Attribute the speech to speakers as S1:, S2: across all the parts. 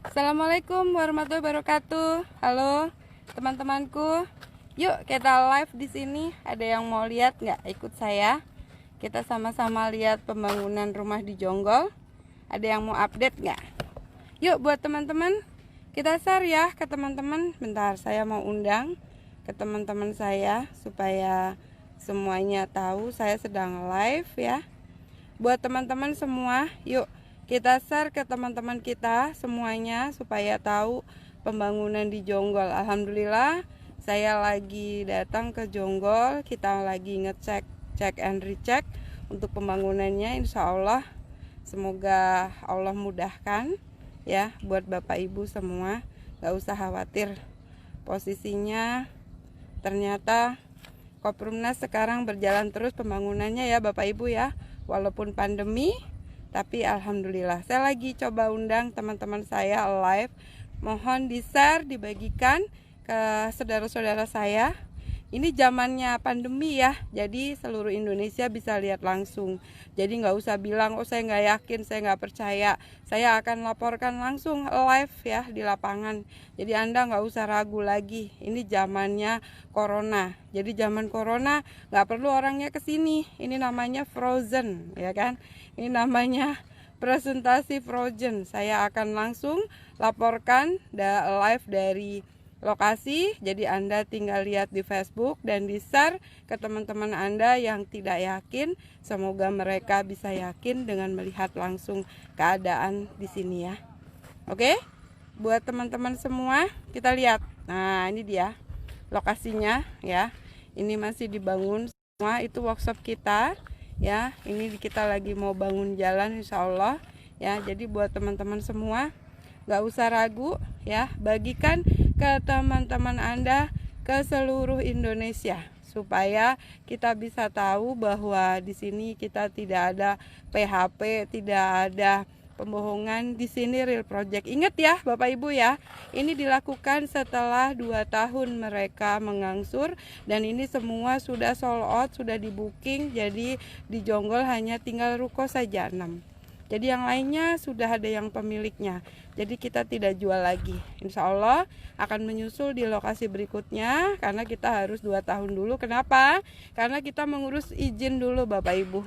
S1: Assalamualaikum warahmatullahi wabarakatuh. Halo teman-temanku. Yuk kita live di sini. Ada yang mau lihat nggak? Ikut saya. Kita sama-sama lihat pembangunan rumah di Jonggol. Ada yang mau update nggak? Yuk buat teman-teman, kita share ya ke teman-teman. Bentar, saya mau undang ke teman-teman saya supaya semuanya tahu saya sedang live ya. Buat teman-teman semua, yuk kita share ke teman-teman kita semuanya supaya tahu pembangunan di Jonggol. Alhamdulillah saya lagi datang ke Jonggol. Kita lagi ngecek, cek and recheck untuk pembangunannya. Insya Allah semoga Allah mudahkan ya buat Bapak Ibu semua. Gak usah khawatir. Posisinya ternyata Koprumnas sekarang berjalan terus pembangunannya ya Bapak Ibu ya. Walaupun pandemi, tapi alhamdulillah. Saya lagi coba undang teman-teman saya live. Mohon di-share, dibagikan ke saudara-saudara saya. Ini zamannya pandemi ya, jadi seluruh Indonesia bisa lihat langsung. Jadi nggak usah bilang, oh saya nggak yakin, saya nggak percaya. Saya akan laporkan langsung live ya di lapangan. Jadi Anda nggak usah ragu lagi. Ini zamannya corona. Jadi zaman corona nggak perlu orangnya ke sini. Ini namanya frozen, ya kan? Ini namanya presentasi frozen. Saya akan langsung laporkan live dari lokasi. Jadi Anda tinggal lihat di Facebook dan di-share ke teman-teman Anda yang tidak yakin. Semoga mereka bisa yakin dengan melihat langsung keadaan di sini ya. Oke? Buat teman-teman semua, kita lihat. Nah, ini dia lokasinya ya. Ini masih dibangun semua, itu workshop kita ya. Ini kita lagi mau bangun jalan insya Allah ya. Jadi buat teman-teman semua, gak usah ragu ya, bagikan ke teman-teman Anda ke seluruh Indonesia supaya kita bisa tahu bahwa di sini kita tidak ada PHP, tidak ada pembohongan, di sini real project. Ingat ya Bapak Ibu ya, ini dilakukan setelah 2 tahun mereka mengangsur dan ini semua sudah sold out, sudah di booking. Jadi di Jonggol hanya tinggal ruko saja 6. Jadi yang lainnya sudah ada yang pemiliknya. Jadi kita tidak jual lagi. Insya Allah akan menyusul di lokasi berikutnya. Karena kita harus 2 tahun dulu. Kenapa? Karena kita mengurus izin dulu Bapak Ibu.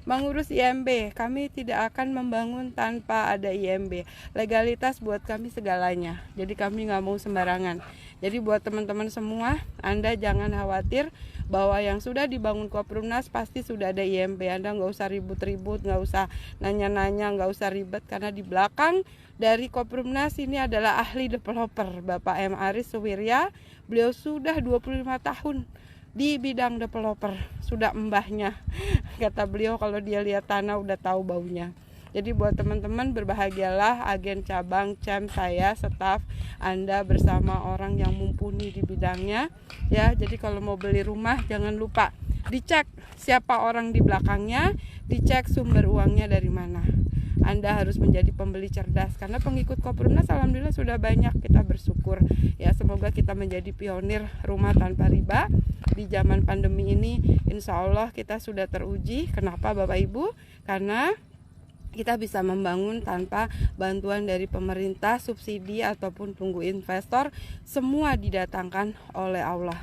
S1: Mengurus IMB. Kami tidak akan membangun tanpa ada IMB. Legalitas buat kami segalanya. Jadi kami nggak mau sembarangan. Jadi buat teman-teman semua, Anda jangan khawatir bahwa yang sudah dibangun Koprumnas pasti sudah ada IMB. Anda nggak usah ribut-ribut, nggak usah nanya-nanya, nggak usah ribet. Karena di belakang dari Koprumnas ini adalah ahli developer Bapak M. Aris Suwirya. Beliau sudah 25 tahun di bidang developer. Sudah mbahnya. Kata beliau kalau dia lihat tanah udah tahu baunya. Jadi buat teman-teman berbahagialah, agen cabang CEM saya, staf Anda bersama orang yang mumpuni di bidangnya ya. Jadi kalau mau beli rumah jangan lupa dicek siapa orang di belakangnya, dicek sumber uangnya dari mana. Anda harus menjadi pembeli cerdas karena pengikut Koprumnas alhamdulillah sudah banyak, kita bersyukur ya. Semoga kita menjadi pionir rumah tanpa riba di zaman pandemi ini. Insya Allah kita sudah teruji. Kenapa Bapak Ibu? Karena kita bisa membangun tanpa bantuan dari pemerintah, subsidi ataupun tunggu investor. Semua didatangkan oleh Allah.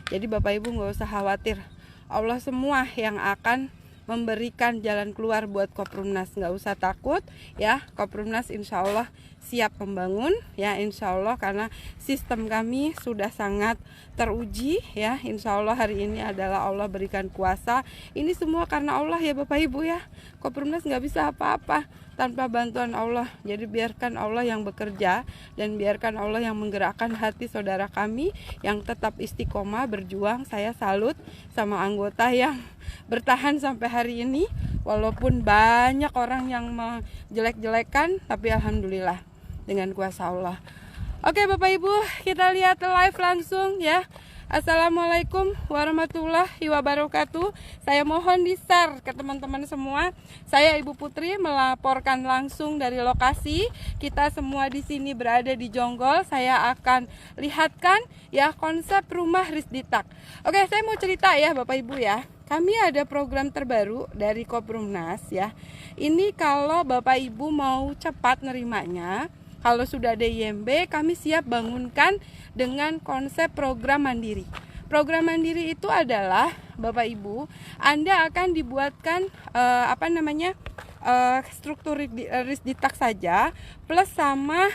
S1: Jadi Bapak Ibu nggak usah khawatir, Allah semua yang akan memberikan jalan keluar buat Koprumnas. Nggak usah takut ya, Koprumnas insya Allah siap membangun ya, insya Allah, karena sistem kami sudah sangat teruji ya. Insya Allah hari ini adalah Allah berikan kuasa. Ini semua karena Allah ya Bapak Ibu ya. Koprumnas nggak bisa apa-apa tanpa bantuan Allah. Jadi biarkan Allah yang bekerja dan biarkan Allah yang menggerakkan hati saudara kami yang tetap istiqomah berjuang. Saya salut sama anggota yang bertahan sampai hari ini walaupun banyak orang yang menjelek-jelekan, tapi alhamdulillah dengan kuasa Allah. Oke Bapak Ibu, kita lihat live langsung ya. Assalamualaikum warahmatullahi wabarakatuh. Saya mohon di-share ke teman-teman semua. Saya Ibu Putri melaporkan langsung dari lokasi. Kita semua di sini berada di Jonggol. Saya akan lihatkan ya konsep rumah Risditak. Oke, saya mau cerita ya Bapak Ibu ya. Kami ada program terbaru dari Koprumnas ya. Ini kalau Bapak Ibu mau cepat nerimanya, Kalau sudah ada IMB, kami siap bangunkan dengan konsep program mandiri. Program mandiri itu adalah, Bapak Ibu, Anda akan dibuatkan struktur risditak saja plus sama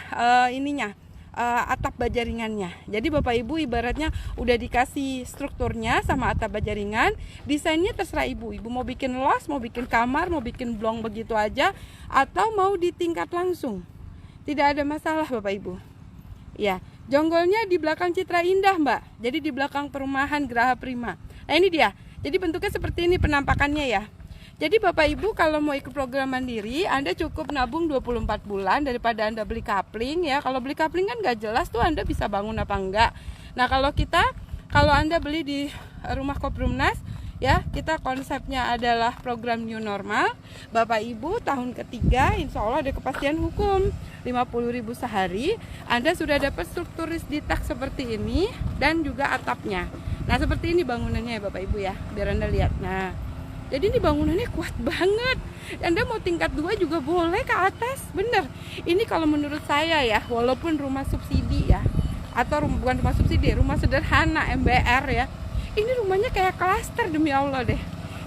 S1: atap baja ringannya. Jadi Bapak Ibu ibaratnya udah dikasih strukturnya sama atap baja ringan, desainnya terserah Ibu. Ibu mau bikin los, mau bikin kamar, mau bikin blong begitu aja, atau mau di tingkat langsung. Tidak ada masalah Bapak Ibu. Ya, jonggolnya di belakang Citra Indah Mbak. Jadi di belakang perumahan Geraha Prima. Nah ini dia. Jadi bentuknya seperti ini penampakannya ya. Jadi Bapak Ibu kalau mau ikut program mandiri, Anda cukup nabung 24 bulan daripada Anda beli kapling ya. Kalau beli kapling kan nggak jelas tuh Anda bisa bangun apa enggak. Nah kalau Anda beli di rumah Koprumnas ya, kita konsepnya adalah program new normal. Bapak Ibu tahun ketiga insya Allah ada kepastian hukum 50.000 sehari. Anda sudah dapat struktur risditak seperti ini dan juga atapnya. Nah seperti ini bangunannya ya Bapak Ibu ya, biar Anda lihat. Nah jadi ini bangunannya kuat banget. Anda mau tingkat 2 juga boleh ke atas, bener. Ini kalau menurut saya ya, walaupun rumah subsidi ya, atau bukan rumah subsidi, rumah sederhana MBR ya, ini rumahnya kayak klaster demi Allah deh.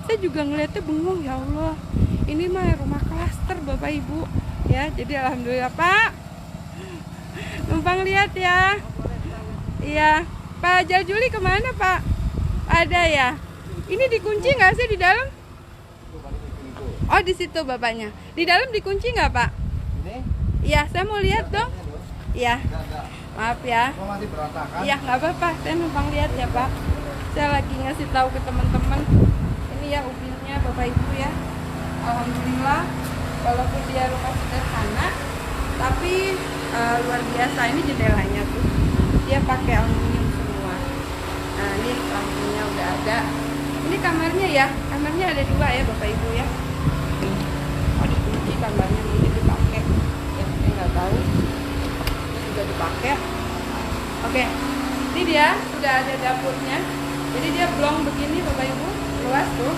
S1: Saya juga ngeliatnya bengong, ya Allah, ini mah rumah klaster Bapak Ibu ya. Jadi alhamdulillah Pak, numpang lihat ya. Iya, Pak Jajuli kemana Pak? Ada ya. Ini dikunci nggak sih di dalam? Oh di situ bapaknya. Di dalam dikunci nggak Pak? Iya, saya mau lihat dong. Iya. Maaf ya. Iya nggak apa-apa. Saya numpang lihat ya Pak. Saya lagi ngasih tahu ke teman-teman. Ini ya ubinnya Bapak Ibu ya. Alhamdulillah. Walaupun dia rumah sederhana, tapi luar biasa. Ini jendelanya tuh. Dia pakai aluminium semua. Nah ini lampunya udah ada. Ini kamarnya ya, kamarnya ada 2 ya Bapak Ibu ya. Oh dikunci kamarnya, mungkin dipakai ya, saya nggak tahu. Ini juga dipakai. Oke, ini dia sudah ada dapurnya. Jadi dia blong begini Bapak Ibu, luas tuh,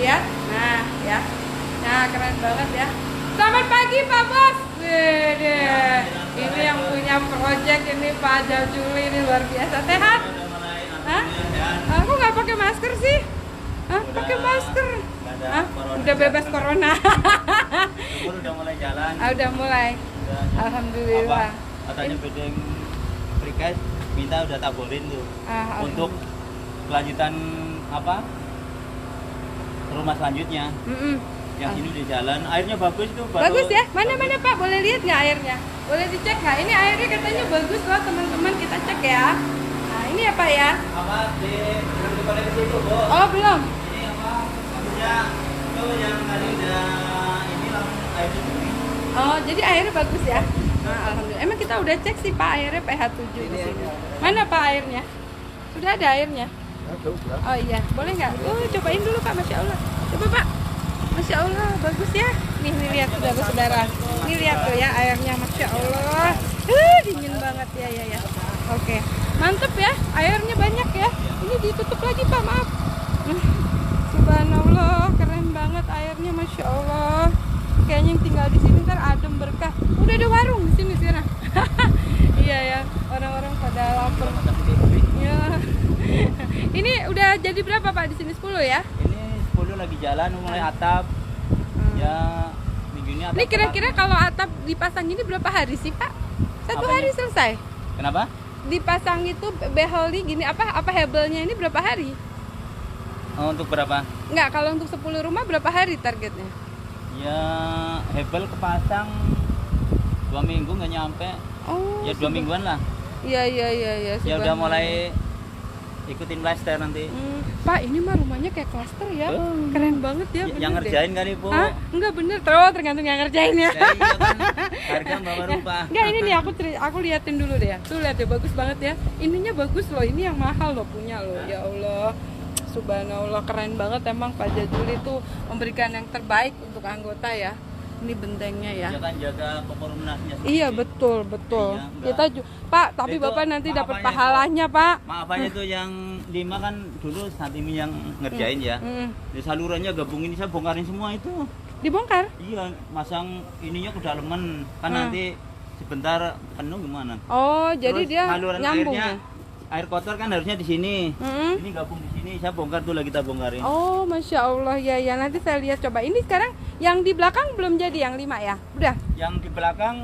S1: lihat. Nah ya, nah keren banget ya. Selamat pagi Pak Bos. Wede. Ini yang punya project ini Pak Jajuli, ini luar biasa. Sehat? Hah? Aku nggak pakai masker sih. Hah? Pakai masker? Hah? Udah bebas corona.
S2: Udah mulai jalan.
S1: Udah mulai. Alhamdulillah.
S2: Katanya bedeng Prikes minta udah taborin tuh. Untuk kelanjutan rumah selanjutnya. Yang ini udah jalan, airnya bagus tuh.
S1: Bagus ya? Mana Pak? Boleh lihat nggak airnya? Boleh dicek nggak? Ini airnya katanya bagus loh teman-teman, kita cek ya. Nah ini apa ya?
S2: Belum dikoneksi itu, Bu.
S1: Oh belum?
S2: Ini maksudnya itu yang tadi udah ini langsung airnya begini.
S1: Oh jadi airnya bagus ya? Nah, alhamdulillah. Emang kita udah cek sih Pak, airnya pH 7 di sini. Mana Pak airnya? Sudah ada airnya? Oh iya, boleh nggak? Oh cobain dulu Pak, Masya Allah. Coba Pak. Masya Allah, bagus ya. Nih lihat saudara-saudara. Ini lihat tuh ya airnya, Masya Allah. Dingin banget ya. Oke, mantep ya. Airnya banyak ya. Ini ditutup lagi Pak, maaf. Subhanallah, keren banget airnya, Masya Allah. Kayaknya yang tinggal di sini ntar adem berkah. Udah ada warung di sini sekarang. Iya ya, orang-orang pada lapar. Ya. Ini udah jadi berapa Pak di sini 10 ya?
S2: Ini 10 lagi jalan mulai atap. Ya minggu ini atap.
S1: Ini kira-kira kalau atap dipasang ini berapa hari sih Pak? 1 hari selesai.
S2: Kenapa?
S1: Dipasang itu beholly gini apa hebelnya ini berapa hari?
S2: Oh, untuk berapa?
S1: Enggak, kalau untuk 10 rumah berapa hari targetnya?
S2: Ya hebel kepasang 2 minggu nggak nyampe.
S1: Oh.
S2: Ya 2 mingguan lah.
S1: Iya.
S2: Ya udah mulai ikutin plaster nanti.
S1: Pak, ini mah rumahnya kayak klaster ya. Keren banget ya.
S2: Yang ngerjain kan Ibu?
S1: Hah? Enggak bener, tergantung yang ngerjain ya.
S2: Ya iya kan. Harga bawa rupa.
S1: Enggak, ini nih aku liatin dulu deh. Tuh lihat ya, bagus banget ya. Ininya bagus loh, ini yang mahal loh punya loh. Ya Allah. Subhanallah, keren banget emang Pak Jajuli tuh memberikan yang terbaik untuk anggota ya. Ini bentengnya ya.
S2: Dia kan jaga Koprumnasnya.
S1: Iya betul.
S2: Iya,
S1: Kita Pak, tapi
S2: itu,
S1: Bapak nanti dapat
S2: maaf
S1: pahalanya Pak.
S2: Maafnya tuh yang 5 kan dulu saat ini yang ngerjain ya. Di salurannya gabungin, saya bongkarin semua itu.
S1: Dibongkar?
S2: Iya, masang ininya ke daleman kan nanti sebentar penuh gimana?
S1: Oh, jadi
S2: Terus
S1: dia
S2: saluran
S1: nyambung.
S2: airnya, air kotor kan harusnya di sini. Ini gabung di sini. Saya bongkar tuh, lagi kita bongkarin.
S1: Oh, Masya Allah, ya ya, nanti saya lihat coba. Ini sekarang yang di belakang belum jadi, yang 5 ya? Udah?
S2: Yang di belakang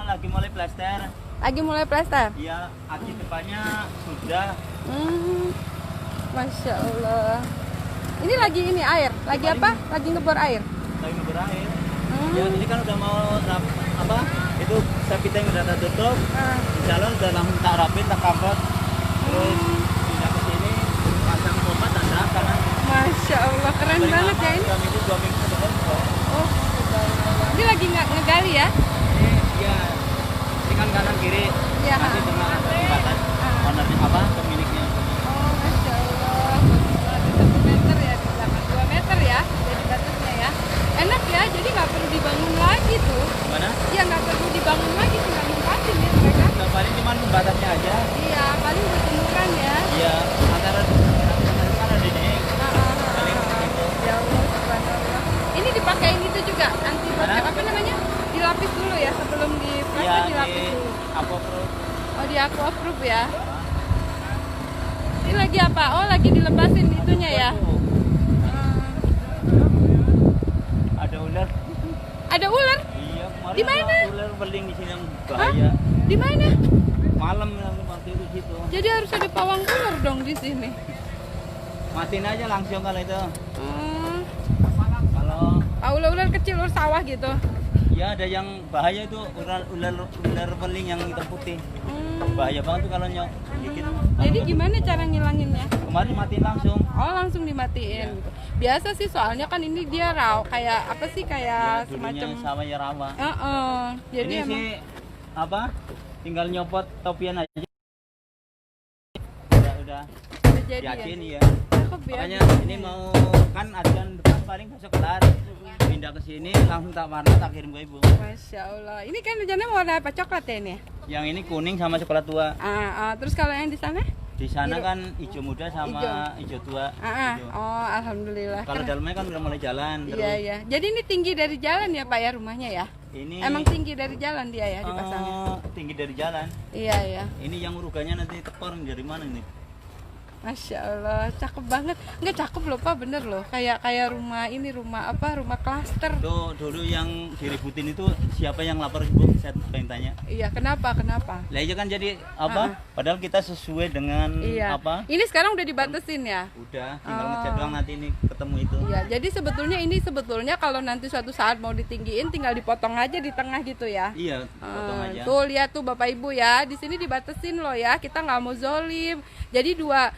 S2: lagi mulai plester.
S1: Lagi mulai plester?
S2: Iya, aki depannya sudah.
S1: Masya Allah. Ini lagi ini air, lagi apa? Lagi ngebor air?
S2: Lagi ngebor air. Ya, ini kan udah mau apa? Itu sapi tank udah tutup. Insya Allah udah langsung tak rapin, tak kampret. Terus pindah ke sini, pasang pompa tanda kanan.
S1: Masya Allah, keren banget ya ini.
S2: 2 minggu ke depan.
S1: Oh, subhanallah. Ini lagi ngegali ya?
S2: Ini kan kanan kiri.
S1: Iya.
S2: Masih tengah batas. Ownernya apa? Pemiliknya.
S1: Oh, Masya Allah. 1 meter ya di belakang. 2 meter ya, jadi batasnya ya. Enak ya, jadi nggak perlu dibangun lagi tuh.
S2: Gimana?
S1: Iya, nggak perlu dibangun lagi, tinggal nempatin ya mereka.
S2: Nggak, paling cuma batasnya aja.
S1: Iya, paling berjemuran ya.
S2: Iya, antara ada di sini. Paling itu.
S1: Ya Allah, subhanallah. Ini dipakein itu juga, anti bocor, apa namanya? Dilapis dulu ya, sebelum di
S2: Iya,
S1: plester dilapis
S2: di
S1: dulu.
S2: Aquaproof.
S1: Oh, di aquaproof ya. Ini lagi apa? Oh, lagi dilepasin itunya ya.
S2: Ada ular.
S1: Ada ular?
S2: Iya, kemarin
S1: Di mana?
S2: ada ular beling di sini yang bahaya.
S1: Di mana?
S2: Malam waktu itu situ.
S1: Jadi harus ada pawang ular dong di sini.
S2: Matiin aja langsung kalau itu.
S1: Kalau ular-ular kecil, ular sawah gitu.
S2: Ya ada yang bahaya itu ular beling yang hitam putih. Bahaya banget tuh kalau nyok dikit.
S1: Jadi gimana cara ngilanginnya?
S2: Kemarin matiin langsung.
S1: Oh, langsung dimatiin gitu. Biasa sih, soalnya kan ini dia raw, kayak apa sih, kayak
S2: Ya,
S1: semacam
S2: sama ya rawa.
S1: Jadi
S2: ini
S1: emang
S2: sih apa? Tinggal nyopot topian aja. Udah
S1: jadi
S2: yakin
S1: ya.
S2: ya.
S1: Cakep ya.
S2: Makanya ini mau kan ajuan depan paling besok kelar. Pindah ke sini langsung tak warna, tak kirim ke ibu.
S1: Masya Allah. Ini kan hujannya warna apa, coklat ya ini?
S2: Yang ini kuning sama coklat tua.
S1: Terus kalau yang di sana?
S2: Di sana
S1: Biru.
S2: kan hijau muda sama hijau tua. Gitu.
S1: Oh, alhamdulillah.
S2: Kalau dalamnya kan udah mulai jalan terus.
S1: Iya, iya. Jadi ini tinggi dari jalan ya, Pak ya, rumahnya ya?
S2: Ini
S1: Emang tinggi dari jalan dia ya dipasangnya?
S2: tinggi dari jalan.
S1: Iya, iya.
S2: Ini yang uruganya nanti tekor dari mana nih?
S1: Masya Allah, cakep banget. Enggak, cakep loh Pak, bener loh. Kayak rumah ini, rumah apa? Rumah klaster.
S2: Tuh dulu yang diributin itu siapa yang lapor ibu? Saya pengen tanya.
S1: Iya, kenapa?
S2: Lah iya kan jadi apa? Padahal kita sesuai dengan apa?
S1: Ini sekarang udah dibatasin ya?
S2: Udah, tinggal ngecat doang, nanti ini ketemu itu.
S1: Iya, jadi sebetulnya kalau nanti suatu saat mau ditinggiin, tinggal dipotong aja di tengah gitu ya?
S2: Iya, potong aja.
S1: Tuh lihat tuh Bapak Ibu ya, di sini dibatasin loh ya. Kita nggak mau zolim. Jadi dua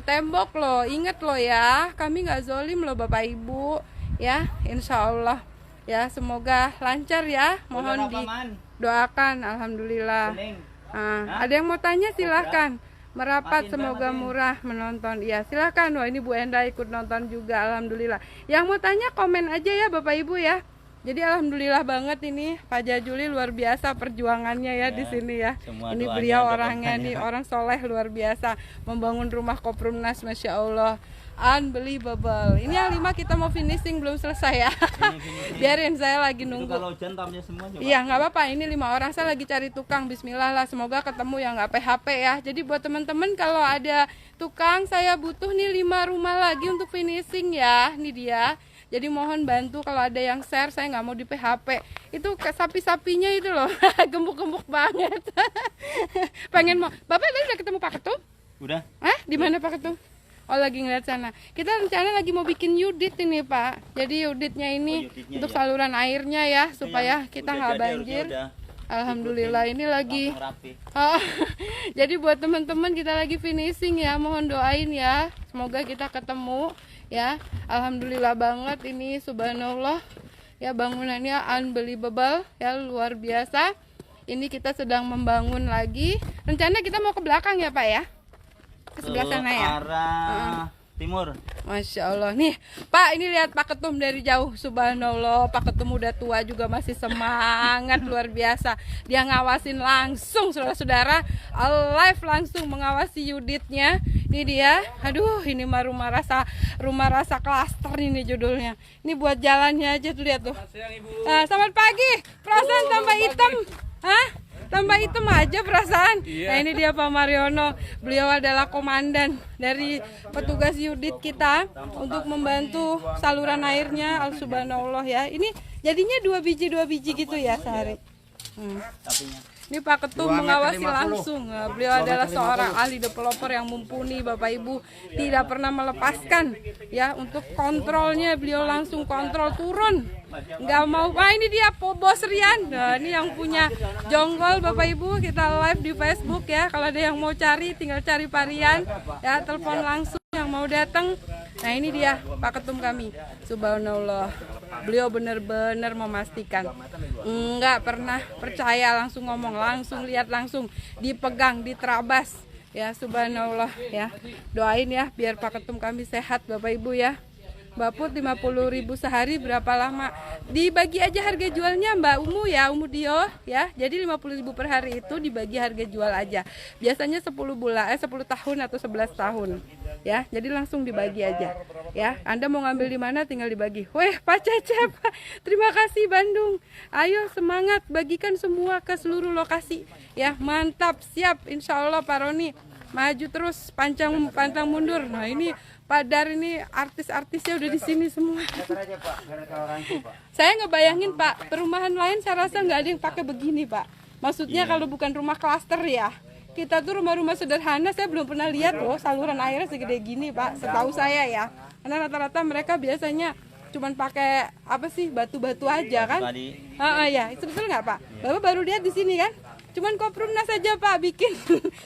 S1: tembok loh, inget loh ya, kami nggak zolim loh Bapak Ibu ya, Insya Allah ya, semoga lancar ya, mohon didoakan. Alhamdulillah. Ada yang mau tanya silahkan, merapat, semoga murah menonton. Iya silahkan. Wah, ini Bu Enda ikut nonton juga, alhamdulillah. Yang mau tanya komen aja ya Bapak Ibu ya. Jadi alhamdulillah banget ini Pak Jajuli, luar biasa perjuangannya ya di sini ya. Ini beliau orangnya nih, orang soleh luar biasa, membangun rumah Koprumnas, Masya Allah, unbelievable. Ini yang 5 kita mau finishing, belum selesai ya. Biarin, saya lagi nunggu.
S2: Itu kalau hujan tampnya semua coba.
S1: Iya nggak apa-apa, ini 5 orang, saya lagi cari tukang. Bismillah lah, semoga ketemu yang nggak PHP ya. Jadi buat teman-teman kalau ada tukang, saya butuh nih 5 rumah lagi untuk finishing ya. Ini dia. Jadi mohon bantu kalau ada yang share, saya nggak mau di PHP. Itu sapi-sapinya itu loh, gemuk-gemuk banget. Pengen mau. Bapak tadi udah ketemu Pak Ketum?
S2: Udah.
S1: Di mana Pak Ketum? Oh, lagi ngeliat sana. Kita rencana lagi mau bikin unit ini Pak. Jadi unitnya ini untuk saluran airnya ya, supaya kita nggak banjir. Alhamdulillah ini lagi. Jadi buat teman-teman kita lagi finishing ya, mohon doain ya. Semoga kita ketemu ya. Alhamdulillah banget ini, subhanallah. Ya, bangunannya unbelievable ya, luar biasa. Ini kita sedang membangun lagi. Rencana kita mau ke belakang ya Pak ya? Ke sebelah sana ya?
S2: Arah timur.
S1: Masya Allah nih Pak, ini lihat Pak Ketum dari jauh, subhanallah. Pak Ketum udah tua juga masih semangat luar biasa. Dia ngawasin langsung saudara-saudara, live langsung mengawasi unitnya. Ini dia, aduh ini mah rumah rasa klaster ini judulnya. Ini buat jalannya aja tuh, lihat tuh. Selamat pagi, perasaan tambah hitam. Hah? Tambah hitam aja perasaan. Nah ini dia Pak Mariono. Beliau adalah komandan dari petugas Yudit kita untuk membantu saluran airnya. Subhanallah ya. Ini jadinya 2 biji gitu ya sehari. Ini Pak Ketum mengawasi langsung. Nah, beliau adalah seorang ahli developer yang mumpuni, Bapak Ibu, tidak pernah melepaskan ya untuk kontrolnya. Beliau langsung kontrol turun, nggak mau. Wah ini dia Bos Rian. Nah, ini yang punya Jonggol, Bapak Ibu. Kita live di Facebook ya. Kalau ada yang mau cari, tinggal cari Pak Rian ya, telepon langsung yang mau datang. Nah ini dia Pak Ketum kami. Subhanallah. Beliau benar-benar memastikan, nggak pernah percaya, langsung ngomong, langsung lihat, langsung dipegang, diterabas ya. Subhanallah ya. Doain ya biar Pak Ketum kami sehat Bapak Ibu ya. Mbak Put 50.000 sehari berapa lama? Dibagi aja harga jualnya Mbak Umu ya, Umu Dio ya. Jadi 50.000 per hari itu dibagi harga jual aja. Biasanya 10 tahun atau 11 tahun. Ya, jadi langsung dibagi aja. Ya, Anda mau ngambil di mana tinggal dibagi. Weh, Pak Cecep. Terima kasih Bandung. Ayo semangat bagikan semua ke seluruh lokasi. Ya, mantap, siap. Insya Allah Pak Roni maju terus, pantang mundur. Nah, ini Pak Dar ini artis-artisnya udah di sini semua. Saya ngebayangin Pak, perumahan lain saya rasa nggak ada yang pakai begini Pak. Maksudnya kalau bukan rumah klaster ya. Kita tuh rumah-rumah sederhana saya belum pernah lihat loh saluran airnya segede gini Pak. Setahu saya ya. Karena rata-rata mereka biasanya cuman pakai apa sih batu-batu aja kan? Ya, itu betul nggak Pak? Bapak baru lihat di sini kan? Cuman Koprumnas saja Pak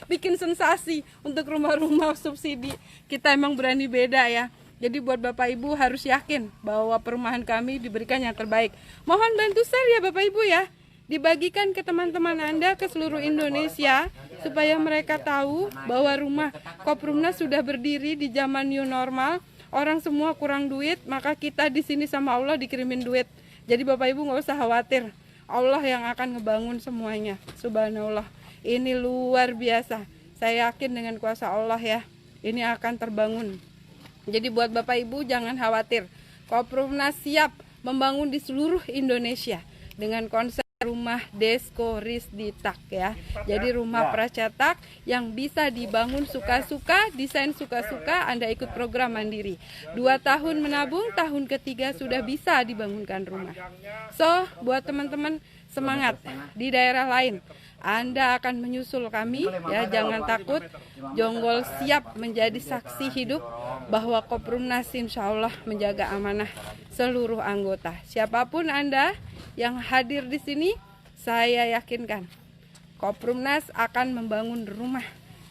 S1: bikin sensasi untuk rumah-rumah subsidi. Kita emang berani beda ya. Jadi buat Bapak Ibu harus yakin bahwa perumahan kami diberikan yang terbaik. Mohon bantu share ya Bapak Ibu ya. Dibagikan ke teman-teman Anda ke seluruh Indonesia supaya mereka tahu bahwa rumah Koprumnas sudah berdiri di zaman new normal. Orang semua kurang duit, maka kita di sini sama Allah dikirimin duit. Jadi Bapak Ibu nggak usah khawatir. Allah yang akan ngebangun semuanya. Subhanallah. Ini luar biasa. Saya yakin dengan kuasa Allah ya. Ini akan terbangun. Jadi buat Bapak Ibu jangan khawatir. Koprumnas siap membangun di seluruh Indonesia dengan konsep rumah Desko Risditak ya. Jadi rumah pracetak yang bisa dibangun suka-suka, desain suka-suka, Anda ikut program mandiri. 2 tahun menabung, tahun ketiga sudah bisa dibangunkan rumah. So, buat teman-teman semangat di daerah lain. Anda akan menyusul kami ya, jangan takut. Jonggol siap menjadi saksi hidup bahwa Koprumnas insya Allah menjaga amanah seluruh anggota. Siapapun Anda yang hadir di sini, saya yakinkan Koprumnas akan membangun rumah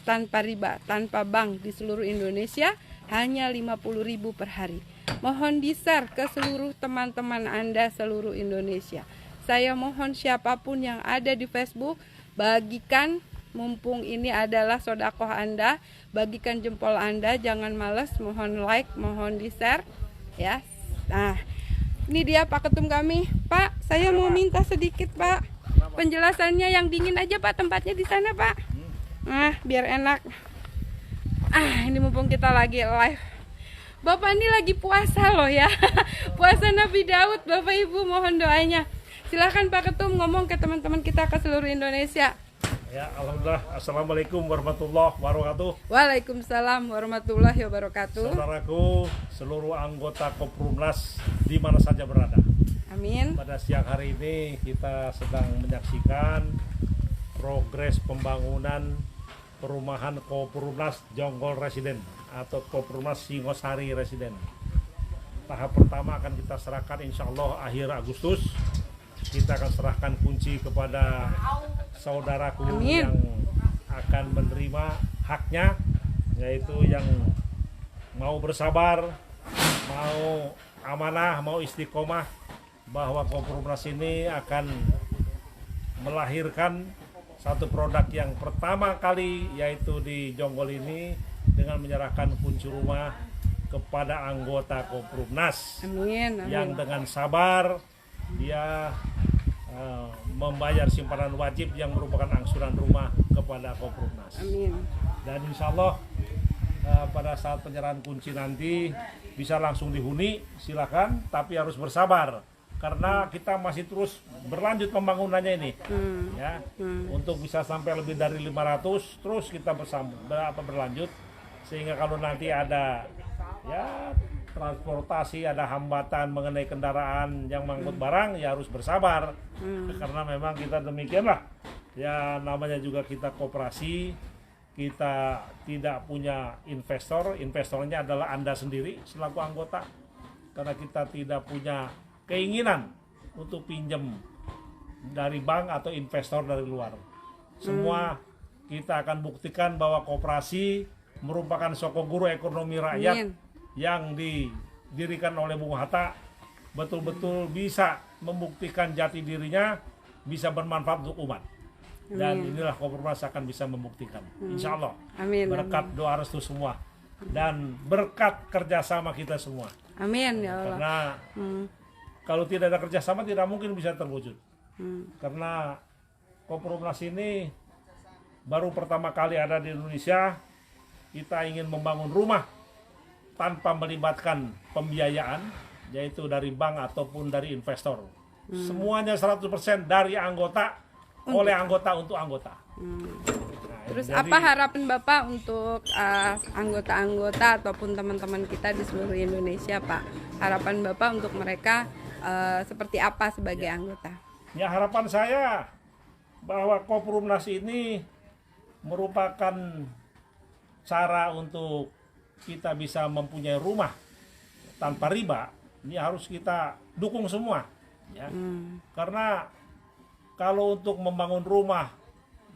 S1: tanpa riba, tanpa bank di seluruh Indonesia, hanya 50.000 per hari. Mohon di-share ke seluruh teman-teman Anda seluruh Indonesia. Saya mohon siapapun yang ada di Facebook, bagikan, mumpung ini adalah sodakoh Anda, bagikan jempol Anda, jangan males, mohon like, mohon di-share ya. Nah, ini dia Pak Ketum kami. Pak, saya mau minta sedikit Pak penjelasannya yang dingin aja Pak, tempatnya di sana Pak. Nah, biar enak. Ini mumpung kita lagi live. Bapak ini lagi puasa loh ya. Puasa Nabi Daud, Bapak Ibu mohon doanya. Silahkan Pak Ketum ngomong ke teman-teman kita ke seluruh Indonesia.
S3: Ya, alhamdulillah. Assalamualaikum warahmatullahi wabarakatuh.
S1: Waalaikumsalam warahmatullahi wabarakatuh.
S3: Saudaraku, seluruh anggota Koprumnas di mana saja berada.
S1: Amin.
S3: Pada siang hari ini kita sedang menyaksikan progres pembangunan perumahan Koprumnas Jonggol Residen atau Koprumnas Singosari Residen. Tahap pertama akan kita serahkan insya Allah akhir Agustus. Kita akan serahkan kunci kepada saudaraku
S1: Amin.
S3: yang akan menerima haknya, yaitu yang mau bersabar, mau amanah, mau istiqomah, bahwa Koprumnas ini akan melahirkan satu produk yang pertama kali, yaitu di Jonggol ini, dengan menyerahkan kunci rumah kepada anggota Koprumnas.
S1: Amin.
S3: Yang dengan sabar dia membayar simpanan wajib yang merupakan angsuran rumah kepada Koprumnas.
S1: Amin.
S3: Dan insya Allah pada saat penyerahan kunci nanti bisa langsung dihuni, silakan, tapi harus bersabar karena kita masih terus berlanjut pembangunannya ini. Ya. Untuk bisa sampai lebih dari 500 terus kita berlanjut, sehingga kalau nanti ada ya transportasi, ada hambatan mengenai kendaraan yang mengangkut barang, ya harus bersabar. Karena memang kita demikianlah. Ya namanya juga kita koperasi, kita tidak punya investor, investornya adalah Anda sendiri selaku anggota. Karena kita tidak punya keinginan untuk pinjam dari bank atau investor dari luar. Semua kita akan buktikan bahwa koperasi merupakan sokoguru ekonomi rakyat yang didirikan oleh Bung Hatta, betul-betul bisa membuktikan jati dirinya, bisa bermanfaat untuk umat. Dan inilah Koperumnas akan bisa membuktikan, insya Allah. Berkat doa restu semua dan berkat kerjasama kita semua.
S1: Amin ya Allah.
S3: Karena kalau tidak ada kerjasama tidak mungkin bisa terwujud. Karena Koperumnas ini baru pertama kali ada di Indonesia. Kita ingin membangun rumah tanpa melibatkan pembiayaan, yaitu dari bank ataupun dari investor. Semuanya 100% dari anggota, oleh anggota untuk anggota.
S1: Terus apa harapan Bapak untuk anggota-anggota ataupun teman-teman kita di seluruh Indonesia, Pak? Harapan Bapak untuk mereka seperti apa sebagai anggota?
S3: Ya, harapan saya bahwa Koperumnas ini merupakan cara untuk kita bisa mempunyai rumah tanpa riba. Ini harus kita dukung semua, ya. Karena kalau untuk membangun rumah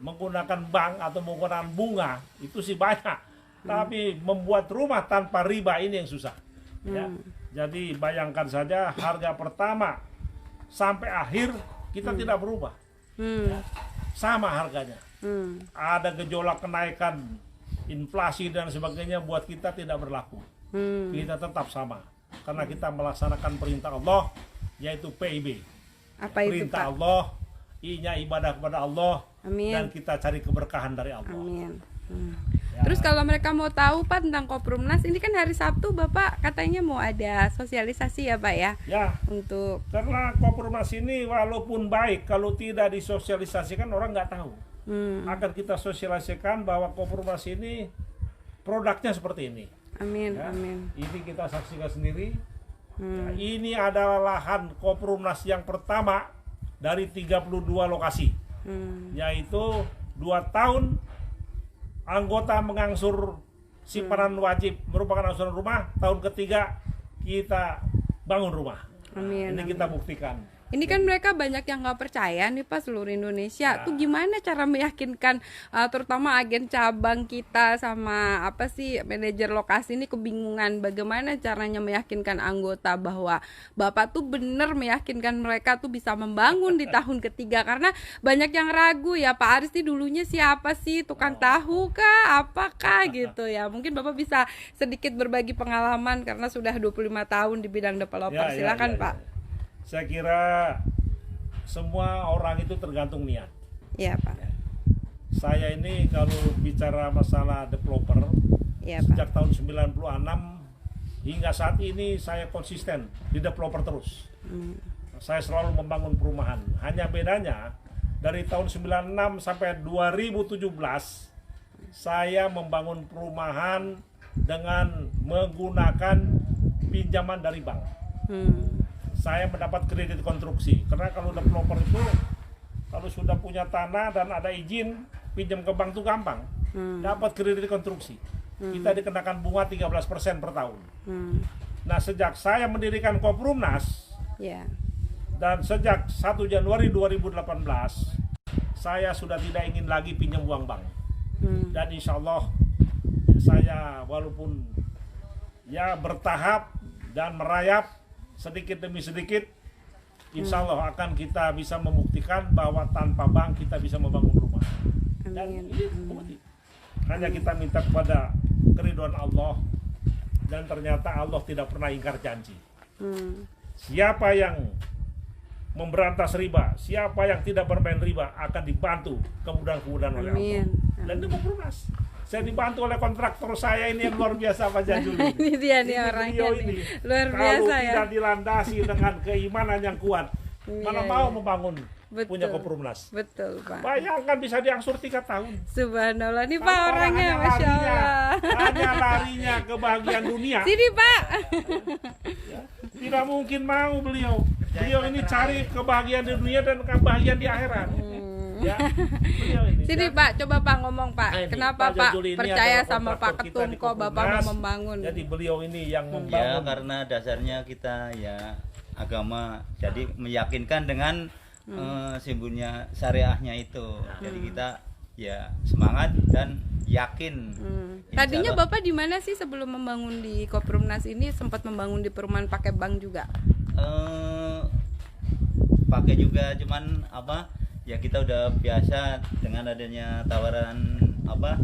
S3: menggunakan bank atau menggunakan bunga itu sih banyak, tapi membuat rumah tanpa riba ini yang susah, ya. Jadi bayangkan saja harga pertama sampai akhir kita tidak berubah, ya. Sama harganya. Ada gejolak kenaikan inflasi dan sebagainya, buat kita tidak berlaku. Kita tetap sama karena kita melaksanakan perintah Allah, yaitu PIB.
S1: Apa itu,
S3: perintah
S1: Pak?
S3: Allah, I-nya ibadah kepada Allah.
S1: Amin.
S3: Dan kita cari keberkahan dari Allah.
S1: Amin.
S3: Ya.
S1: Terus kalau mereka mau tahu Pak tentang Koperumnas, ini kan hari Sabtu Bapak katanya mau ada sosialisasi ya Pak ya?
S3: Ya.
S1: Untuk
S3: Karena Koperumnas ini walaupun baik, kalau tidak disosialisasikan orang nggak tahu. Akan kita sosialisasikan bahwa Koperumnas ini produknya seperti ini.
S1: Amin,
S3: Ya.
S1: amin.
S3: Ini kita saksikan sendiri. Ya, ini adalah lahan Koperumnas yang pertama dari 32 lokasi. Yaitu 2 tahun anggota mengangsur simpanan wajib merupakan angsuran rumah. Tahun ketiga kita bangun rumah.
S1: Amin.
S3: Ini kita buktikan.
S1: Ini kan mereka banyak yang nggak percaya nih Pak, seluruh Indonesia. Tuh gimana cara meyakinkan terutama agen cabang kita sama apa sih manajer lokasi ini kebingungan bagaimana caranya meyakinkan anggota bahwa Bapak tuh bener meyakinkan mereka tuh bisa membangun di tahun ketiga, karena banyak yang ragu ya Pak Aris ini dulunya siapa sih, tukang tahu kah, apakah gitu ya. Mungkin Bapak bisa sedikit berbagi pengalaman karena sudah 25 tahun di bidang developer. Silakan Pak.
S3: Saya kira semua orang itu tergantung niat.
S1: Iya Pak.
S3: Saya ini kalau bicara masalah developer,
S1: Iya,
S3: sejak tahun 96 hingga saat ini saya konsisten di developer terus. Saya selalu membangun perumahan. Hanya bedanya dari tahun 96 sampai 2017 saya membangun perumahan dengan menggunakan pinjaman dari bank. Saya mendapat kredit konstruksi, karena kalau developer itu kalau sudah punya tanah dan ada izin pinjam ke bank itu gampang, dapat kredit konstruksi. Kita dikenakan bunga 13% per tahun. Nah, sejak saya mendirikan Koperumnas dan sejak 1 Januari 2018 saya sudah tidak ingin lagi pinjam uang bank. Dan insya Allah saya walaupun ya bertahap dan merayap sedikit demi sedikit, insya Allah akan kita bisa membuktikan bahwa tanpa bank kita bisa membangun rumah. Dan ini bukti. Hanya kita minta kepada keridhaan Allah, dan ternyata Allah tidak pernah ingkar janji. Siapa yang memberantas riba, siapa yang tidak bermain riba akan dibantu kemudahan-kemudahan oleh Allah. Dan itu Koperumnas. Saya dibantu oleh kontraktor saya ini yang luar biasa Pak Jajul.
S1: Ini dia nih orangnya
S3: beliau
S1: nih. Luar biasa
S3: kalau
S1: ya.
S3: tidak dilandasi dengan keimanan yang kuat, mana
S1: Iya,
S3: mau
S1: iya.
S3: membangun
S1: Betul.
S3: punya Koperumnas.
S1: Betul, Pak.
S3: Bayangkan bisa diangsur 3 tahun.
S1: Subhanallah, nih Pak
S3: Kalau
S1: orangnya,
S3: hanya
S1: Masya Allah.
S3: hanya larinya kebahagiaan dunia.
S1: Sini Pak.
S3: Tidak mungkin mau beliau. Beliau ini cari kebahagiaan di dunia dan kebahagiaan di akhirat. Ya, beliau ini.
S1: Sini Pak, coba Pak ngomong Pak.
S3: Nah, ini,
S1: Kenapa Pak
S3: Jajul ini
S1: percaya
S3: adalah
S1: sama Pak
S3: kontraktor kita
S1: Ketum
S3: di
S1: kok Bapak
S3: Koperumnas.
S1: mau membangun?
S3: Jadi beliau ini yang
S2: Ya
S3: membangun.
S2: karena dasarnya kita ya agama, jadi meyakinkan dengan simbolnya syariahnya itu. Jadi kita ya semangat dan yakin. Insya
S1: Tadinya
S2: Allah.
S1: Bapak di mana sih sebelum membangun di Koperumnas ini? Sempat membangun di perumahan pakai bank juga?
S2: Pakai juga, cuman apa ya, kita udah biasa dengan adanya tawaran apa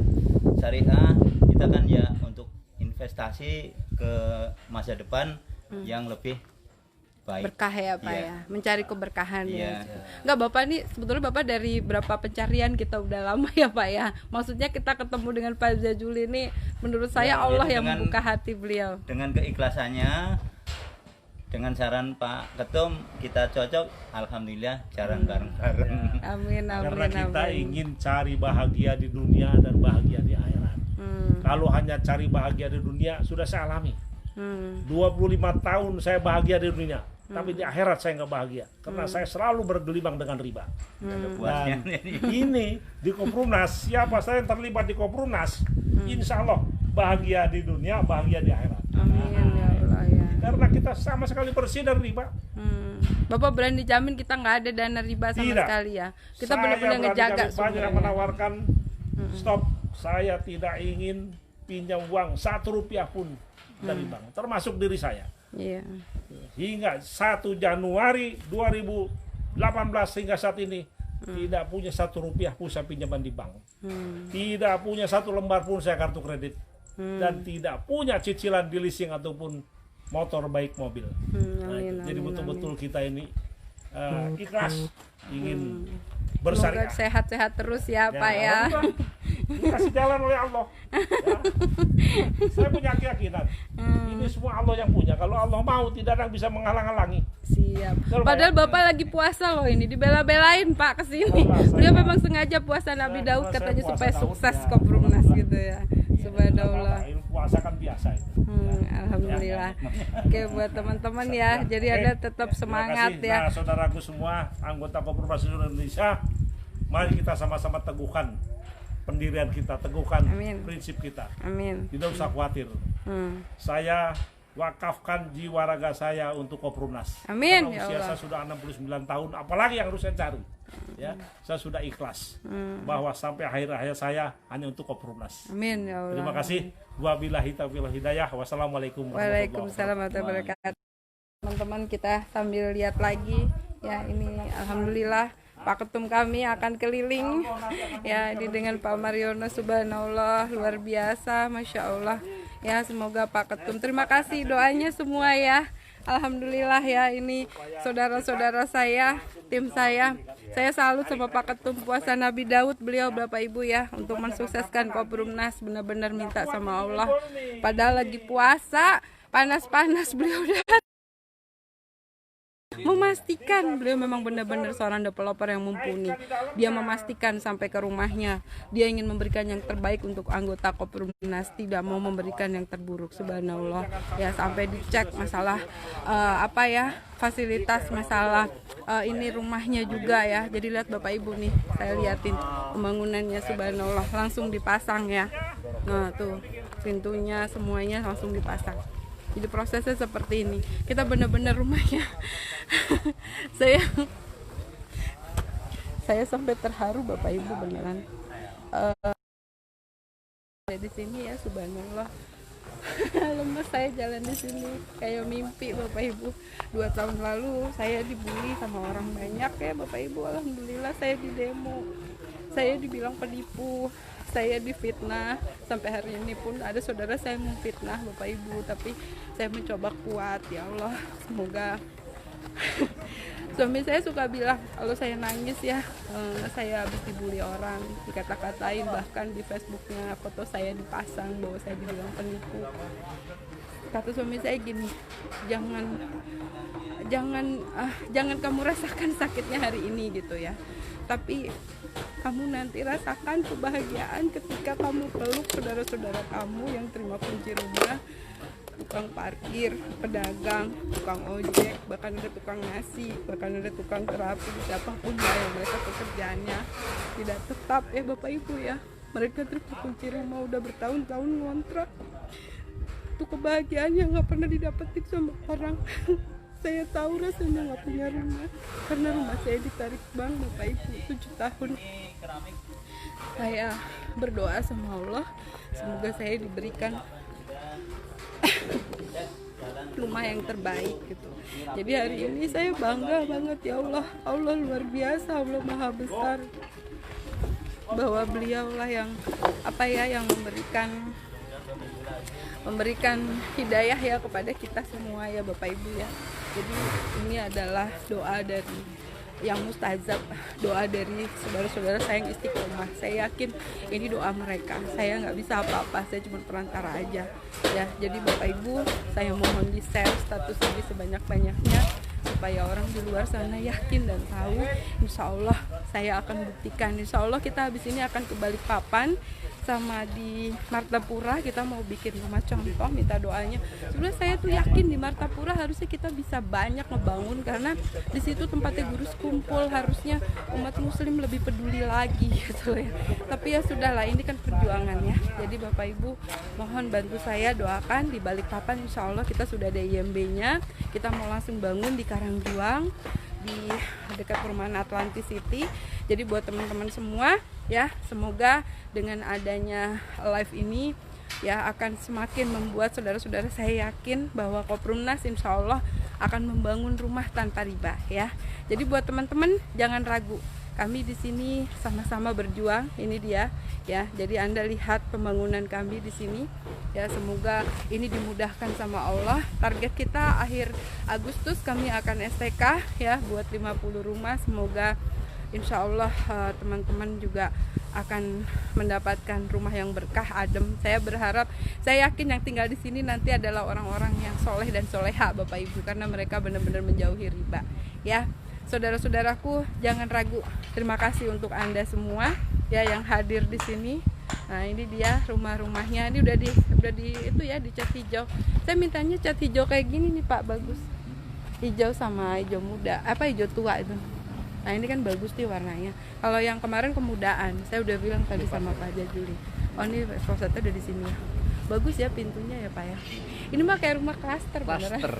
S2: syariah, kita kan ya untuk investasi ke masa depan yang lebih baik.
S1: Berkah ya Pak
S2: Iya.
S1: ya, mencari keberkahan
S2: Iya.
S1: ya. Enggak Bapak nih, sebetulnya Bapak dari berapa pencarian kita udah lama ya Pak ya. Maksudnya kita ketemu dengan Pak Jajul ini, menurut saya
S2: Ya,
S1: Allah
S2: jadi
S1: yang
S2: dengan-
S1: membuka hati beliau.
S2: Dengan keikhlasannya, dengan saran Pak Ketum, kita cocok, alhamdulillah jalan bareng-bareng.
S1: Amin,
S3: Karena
S1: amin,
S3: kita
S1: amin.
S3: ingin cari bahagia di dunia dan bahagia di akhirat. Kalau hanya cari bahagia di dunia sudah saya alami. 25 tahun saya bahagia di dunia, tapi di akhirat saya nggak bahagia karena saya selalu bergelimang dengan riba.
S2: Nggak ada puasnya.
S3: Dan ini di Koperumnas, siapa saya yang terlibat di Koperumnas, insya Allah bahagia di dunia, bahagia di akhirat.
S1: Amin ya Allah ya.
S3: Karena kita sama sekali bersih dari riba.
S1: Bapak berani jamin kita nggak ada dana riba sama
S3: Tidak.
S1: sekali ya. Kita
S3: Saya
S1: benar-benar
S3: berani
S1: ngejaga
S3: jamin, banyak yang
S1: sumbernya.
S3: menawarkan stop, saya tidak ingin pinjam uang 1 rupiah pun dari bank, termasuk diri saya.
S1: Iya.
S3: Hingga 1 Januari 2018 hingga saat ini tidak punya 1 rupiah pun saya pinjaman di bank, tidak punya 1 lembar pun saya kartu kredit, dan tidak punya cicilan di leasing ataupun motor baik mobil. Nah, itu.
S1: Amin,
S3: Jadi
S1: amin,
S3: betul-betul kita ini ikhlas ingin bersyariah.
S1: Semoga sehat-sehat terus ya Pak ya.
S3: alhamdulillah, dikasih jalan oleh Allah. Ya. Saya punya keyakinan ini semua Allah yang punya. Kalau Allah mau, tidak ada yang bisa menghalang-halangi.
S1: Siap.
S3: Betul, Pak,
S1: Padahal
S3: ya?
S1: Bapak lagi puasa loh ini, dibela-belain Pak kesini.
S3: Allah,
S1: Beliau
S3: saya-
S1: memang sengaja puasa Nabi
S3: saya-
S1: Daud
S3: saya
S1: katanya
S3: puasa
S1: supaya
S3: Daud,
S1: sukses
S3: ya.
S1: Koperumnas gitu ya. Subhanallah.
S3: Ini puasa kan biasa itu.
S1: Alhamdulillah. Oke buat teman-teman ya, jadi
S3: Oke.
S1: Anda tetap
S3: Terima
S1: semangat
S3: kasih.
S1: ya.
S3: Nah, saudaraku semua, anggota Koperumnas seluruh Indonesia, mari kita sama-sama teguhkan pendirian kita, teguhkan
S1: Amin.
S3: prinsip kita.
S1: Amin.
S3: Tidak usah khawatir. Saya wakafkan jiwa raga saya untuk Koperumnas.
S1: Amin,
S3: Karena
S1: ya
S3: usia
S1: Allah.
S3: saya sudah 69 tahun, apalagi yang harus saya cari. Ya, saya sudah ikhlas bahwa sampai akhir hayat saya hanya untuk Koperumnas.
S1: Amin ya Allah.
S3: Terima kasih. Wabillahi taufiq wal hidayah. Wassalamualaikum warahmatullahi
S1: Waalaikumsalam warahmatullahi wabarakatuh. Teman-teman kita sambil lihat lagi ya, ini alhamdulillah Pak Ketum kami akan keliling ya, ini dengan Pak Mariono. Subhanallah, luar biasa, Masya Allah ya. Semoga Pak Ketum, terima kasih doanya semua ya. Alhamdulillah ya, ini saudara-saudara saya, tim saya salut sama Pak Ketum puasa Nabi Daud, beliau Bapak Ibu ya, untuk mensukseskan Koperumnas. Benar-benar minta sama Allah, padahal lagi puasa panas-panas beliau udah memastikan. Beliau memang benar-benar seorang developer yang mumpuni. Dia memastikan sampai ke rumahnya, dia ingin memberikan yang terbaik untuk anggota Koperumnas, tidak mau memberikan yang terburuk. Subhanallah ya, sampai dicek masalah apa ya, fasilitas, masalah ini rumahnya juga ya. Jadi lihat Bapak Ibu nih, saya liatin pembangunannya. Subhanallah, langsung dipasang ya. Nah tuh pintunya semuanya langsung dipasang. Jadi prosesnya seperti ini. Kita benar-benar rumahnya. saya sampai terharu Bapak Ibu beneran. Di sini ya, subhanallah. Lemes saya jalan di sini kayak mimpi Bapak Ibu. 2 tahun lalu saya dibully sama orang banyak ya Bapak Ibu. Alhamdulillah saya di demo. Saya dibilang penipu, saya difitnah. Sampai hari ini pun ada saudara saya memfitnah Bapak Ibu, tapi saya mencoba kuat ya Allah. Semoga Suami saya suka bilang kalau saya nangis ya, saya habis dibully orang, dikata-katain, bahkan di Facebooknya foto saya dipasang bahwa saya dibilang penipu. Kata suami saya gini, jangan kamu rasakan sakitnya hari ini gitu ya, tapi kamu nanti rasakan kebahagiaan ketika kamu peluk saudara-saudara kamu yang terima kunci rumah, tukang parkir, pedagang, tukang ojek, bahkan ada tukang nasi, bahkan ada tukang terapi, siapapun lah yang mereka pekerjaannya tidak tetap ya Bapak Ibu ya. Mereka terima kunci rumah udah bertahun-tahun ngontrak. Itu kebahagiaan yang nggak pernah didapetin sama orang. Saya tahu rasanya nggak punya rumah karena rumah saya ditarik bank Bapak Ibu 7 tahun. Saya berdoa sama Allah semoga saya diberikan rumah yang terbaik gitu. Jadi hari ini saya bangga banget ya Allah. Allah luar biasa, Allah maha besar, bahwa beliaulah yang yang memberikan hidayah ya kepada kita semua ya Bapak Ibu ya. Jadi ini adalah doa dari yang mustajab, doa dari saudara-saudara saya yang istiqomah. Saya yakin ini doa mereka. Saya nggak bisa apa-apa, saya cuma perantara aja ya. Jadi Bapak Ibu, saya mohon di share status ini sebanyak-banyaknya supaya orang di luar sana yakin dan tahu. Insya Allah saya akan buktikan. Insya Allah kita habis ini akan ke Balikpapan sama di Martapura, kita mau bikin rumah contoh, minta doanya. Sebenarnya saya tuh yakin di Martapura harusnya kita bisa banyak ngebangun karena di situ tempatnya guru kumpul, harusnya umat muslim lebih peduli lagi gitu ya. Tapi ya sudahlah, ini kan perjuangan ya. Jadi Bapak Ibu mohon bantu saya, doakan di Balikpapan insya Allah kita sudah ada IMB-nya. Kita mau langsung bangun di Karangjuang di dekat perumahan Atlantis City. Jadi buat teman-teman semua ya, semoga dengan adanya live ini ya akan semakin membuat saudara-saudara saya yakin bahwa Koprumnas insya Allah akan membangun rumah tanpa riba ya. Jadi buat teman-teman jangan ragu, kami di sini sama-sama berjuang. Ini dia ya. Jadi Anda lihat pembangunan kami di sini ya, semoga ini dimudahkan sama Allah. Target kita akhir Agustus kami akan STK ya buat 50 rumah. Semoga insya Allah teman-teman juga akan mendapatkan rumah yang berkah, adem. Saya berharap, saya yakin yang tinggal di sini nanti adalah orang-orang yang soleh dan soleha Bapak Ibu, karena mereka benar-benar menjauhi riba ya. Saudara-saudaraku jangan ragu. Terima kasih untuk Anda semua ya yang hadir di sini. Nah ini dia rumah-rumahnya. Ini udah di itu ya, di cat hijau. Saya mintanya cat hijau kayak gini nih Pak, bagus. Hijau sama hijau muda, hijau tua itu. Nah ini kan bagus nih warnanya. Kalau yang kemarin kemudaan, saya udah bilang tadi sama Pak Jajuli. Oh ini klosetnya udah di sini ya. Bagus ya pintunya ya Pak ya. Ini mah kayak rumah klaster beneran.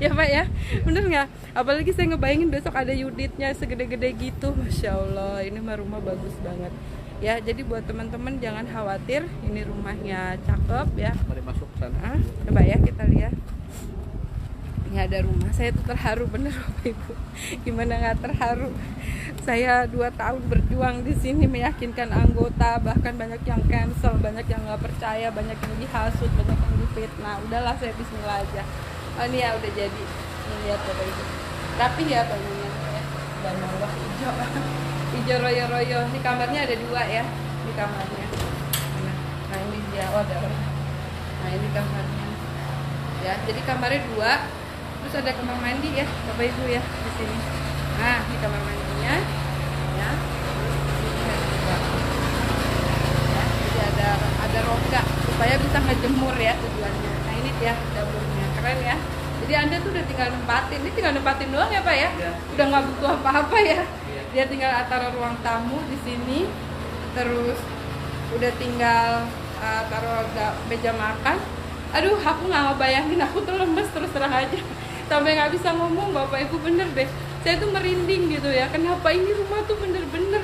S1: Ya Pak ya, bener nggak? Apalagi saya ngebayangin besok ada unitnya segede-gede gitu. Masya Allah, ini mah rumah bagus banget. Ya, jadi buat teman-teman jangan khawatir, ini rumahnya cakep ya.
S2: Mari masuk sana.
S1: Coba ya kita lihat. Ini ada rumah, saya tuh terharu bener Bapak Ibu. Gimana nggak terharu? Saya 2 tahun berjuang di sini meyakinkan anggota, bahkan banyak yang cancel, banyak yang nggak percaya, banyak yang dihasut, banyak yang difitnah. Udahlah saya bismillah aja. Oh ini ya udah jadi. Ini lihat Bapak Ibu. Rapi ya bangunannya ya. Dan bawah hijau. Hijau royo-royo. Ini kamarnya ada 2 ya. Ini kamarnya. Nah ini dia. Oh ada orang. Nah ini kamarnya. Ya, jadi kamarnya 2. Terus ada kamar mandi ya Bapak Ibu ya di sini. Nah ini kamar mandinya ya. Ini ada 2 ya, jadi ada rongga supaya bisa ngejemur ya tujuannya. Nah ini dia dapurnya, keren ya. Jadi Anda tuh udah tinggal nempatin, ini tinggal nempatin doang ya Pak ya, udah nggak butuh apa-apa ya. Dia tinggal taruh ruang tamu di sini, terus udah tinggal taruh meja makan. Aduh, aku nggak ngebayangin, aku tuh lemes terus terang aja. Sampai nggak bisa ngomong Bapak Ibu, bener deh. Saya tuh merinding gitu ya. Kenapa ini rumah tuh bener-bener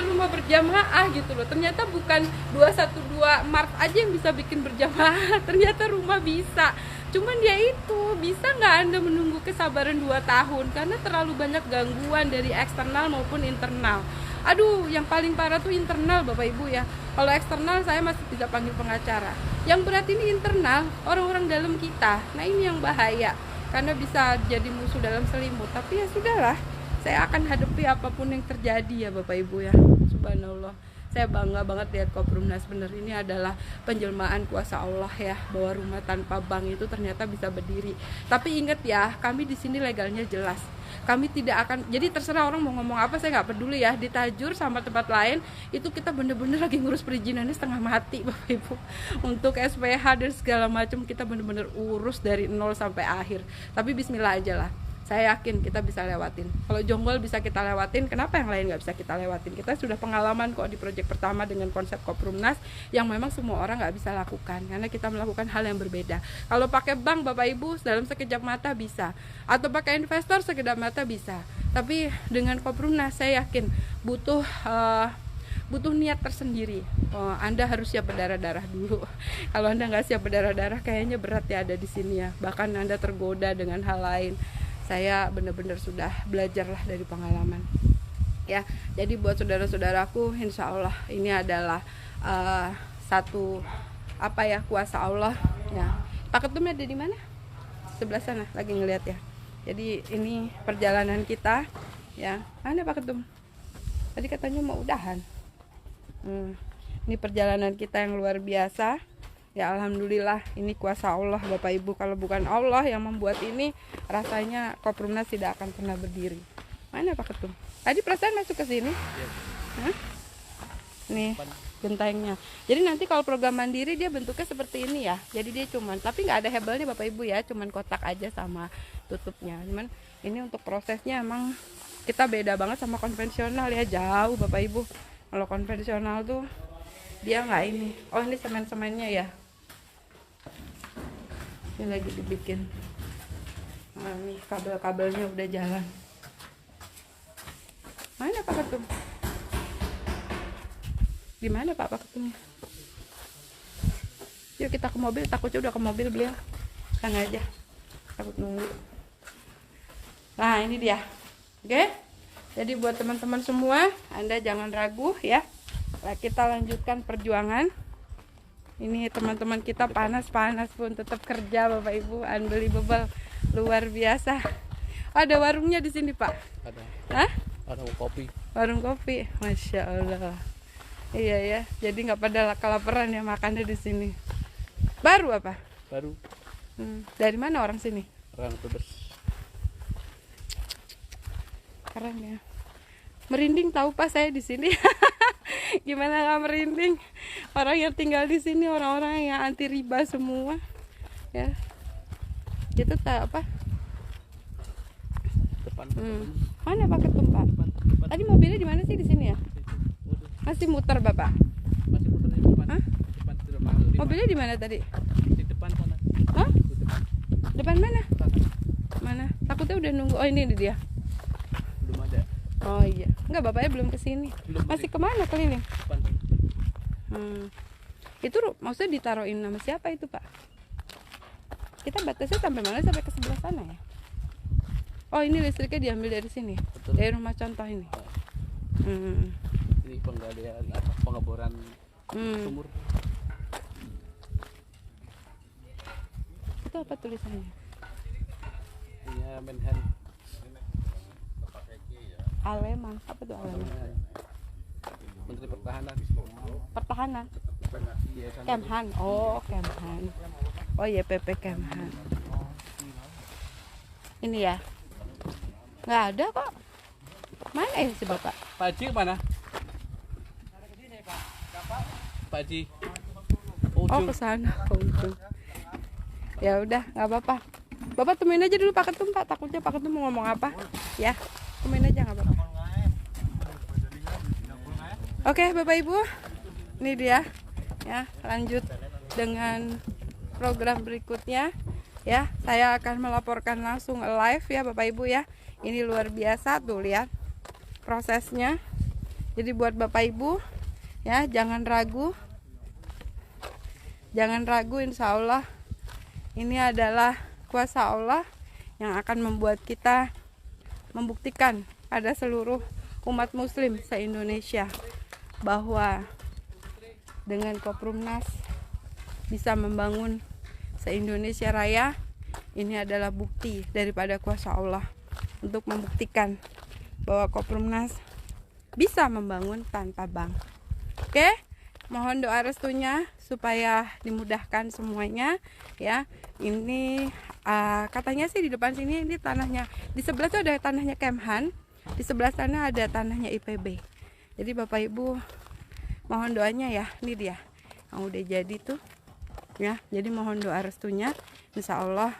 S1: rumah berjamaah gitu loh. Ternyata bukan 212 Mart aja yang bisa bikin berjamaah. Ternyata rumah bisa. Cuman ya itu, bisa nggak Anda menunggu kesabaran 2 tahun? Karena terlalu banyak gangguan dari eksternal maupun internal. Aduh, yang paling parah tuh internal Bapak Ibu ya. Kalau eksternal saya masih bisa panggil pengacara. Yang berat ini internal, orang-orang dalam kita. Nah ini yang bahaya. karena bisa jadi musuh dalam selimut. Tapi ya sudahlah, saya akan hadapi apapun yang terjadi ya Bapak Ibu ya. Subhanallah, saya bangga banget lihat Koprumnas. Bener, ini adalah penjelmaan kuasa Allah ya, bahwa rumah tanpa bank itu ternyata bisa berdiri. Tapi ingat ya, kami di sini legalnya jelas. Kami tidak akan, jadi terserah orang mau ngomong apa, saya nggak peduli ya. Di Tajur sama tempat lain itu kita bener-bener lagi ngurus perizinannya setengah mati Bapak Ibu. Untuk SPH dan segala macam kita bener-bener urus dari nol sampai akhir. Tapi bismillah aja lah, saya yakin kita bisa lewatin. Kalau jonggol bisa kita lewatin, kenapa yang lain nggak bisa kita lewatin? Kita sudah pengalaman kok di proyek pertama dengan konsep Koprumnas yang memang semua orang nggak bisa lakukan, karena kita melakukan hal yang berbeda. Kalau pakai bank Bapak Ibu dalam sekejap mata bisa, atau pakai investor sekejap mata bisa. Tapi dengan Koprumnas saya yakin butuh niat tersendiri. Anda harus siap berdarah-darah dulu. Kalau Anda nggak siap berdarah-darah, kayaknya berat ya ada di sini ya. Bahkan Anda tergoda dengan hal lain. Saya benar-benar sudah belajarlah dari pengalaman ya. Jadi buat saudara-saudaraku, insya Allah ini adalah satu kuasa Allah ya. Pak Ketumnya ada di mana? Sebelah sana lagi ngeliat ya. Jadi ini perjalanan kita ya. Mana Pak Ketum? Tadi katanya mau udahan. Ini perjalanan kita yang luar biasa. Ya alhamdulillah, ini kuasa Allah Bapak Ibu. Kalau bukan Allah yang membuat ini, rasanya Koprumnas tidak akan pernah berdiri. Mana Pak Ketum? Tadi perasaan masuk ke sini? Hah? Nih gentengnya. Jadi nanti kalau program mandiri dia bentuknya seperti ini ya. Jadi dia tapi nggak ada hebelnya Bapak Ibu ya, cuman kotak aja sama tutupnya. Cuman ini untuk prosesnya emang kita beda banget sama konvensional ya, jauh Bapak Ibu. Kalau konvensional tuh dia nggak ini. Oh ini semen-semennya ya. Ini lagi dibikin. Nah, nih kabel-kabelnya udah jalan. Mana Pak Ketum? Di mana Pak Ketumnya? Yuk kita ke mobil, takutnya udah ke mobil beliau. Sana aja. Takut nunggu. Nah, ini dia. Oke? Jadi buat teman-teman semua, Anda jangan ragu ya. Nah, kita lanjutkan perjuangan. Ini teman-teman kita panas-panas pun tetap kerja Bapak Ibu, unbelievable, luar biasa. Ada warungnya di sini Pak?
S2: Ada.
S1: Hah?
S2: Warung kopi.
S1: Warung kopi, masya Allah. Iya ya, jadi nggak pada kelaparan ya makannya di sini. Baru apa?
S2: Baru.
S1: Dari mana orang sini?
S2: Orang Brebes.
S1: Keren ya. Merinding tahu Pak saya di sini. Gimana nggak merinding? Orang yang tinggal di sini orang-orang yang anti riba semua, ya. Itu tak apa?
S2: Depan.
S1: Mana Pak Ketum Pak? Tadi mobilnya di mana sih di sini ya? Masih muter Bapak?
S2: Masih muter di depan.
S1: Hah?
S2: Depan
S1: mobilnya di mana tadi?
S2: di depan sana.
S1: Hah?
S2: Di depan.
S1: Depan mana?
S2: Sana.
S1: Mana? Takutnya udah nunggu. Oh ini dia.
S2: Belum ada.
S1: Oh iya. Enggak, bapaknya belum kesini. Masih kemana keliling?
S2: Depan.
S1: Itu maksudnya ditaruhin nama siapa itu Pak? Kita batasnya sampai mana? Sampai ke sebelah sana ya? Oh ini listriknya diambil dari sini.
S2: Betul.
S1: Dari rumah contoh ini.
S2: Ini penggalian pengeboran sumur.
S1: Itu apa tulisannya?
S2: Ini Menhan.
S1: Aleman. Apa tuh Aleman?
S2: Menteri Pertahanan.
S1: Pertahanan.
S2: Iya, sana.
S1: Kemhan. Oh, Kemhan. Oh, YPP Kemhan. Ini ya. Nggak ada kok. Mana ya si Bapak?
S2: Pak Haji mana? Pak Haji.
S1: Oh, ke sana, ke ujung. Ya udah, nggak apa-apa. Bapak temuin aja dulu Pak Ketum Pak. Takutnya Pak Ketum mau ngomong apa? Ya, temuin aja nggak apa-apa. Oke, Bapak Ibu. Ini dia. Ya, lanjut dengan program berikutnya. Ya, saya akan melaporkan langsung live ya Bapak Ibu ya. Ini luar biasa tuh, lihat prosesnya. Jadi buat Bapak Ibu ya, jangan ragu. Jangan ragu, insya Allah ini adalah kuasa Allah yang akan membuat kita membuktikan pada seluruh umat muslim se-Indonesia bahwa dengan Koprumnas bisa membangun se-Indonesia Raya Ini adalah bukti daripada kuasa Allah untuk membuktikan bahwa Koprumnas bisa membangun tanpa bank. Oke, mohon doa restunya supaya dimudahkan semuanya ya. Ini katanya sih di depan sini ini tanahnya, di sebelah tuh ada tanahnya Kemhan, di sebelah sana ada tanahnya IPB. Jadi Bapak Ibu mohon doanya ya. Ini dia yang udah jadi tuh ya. Jadi mohon doa restunya, insya Allah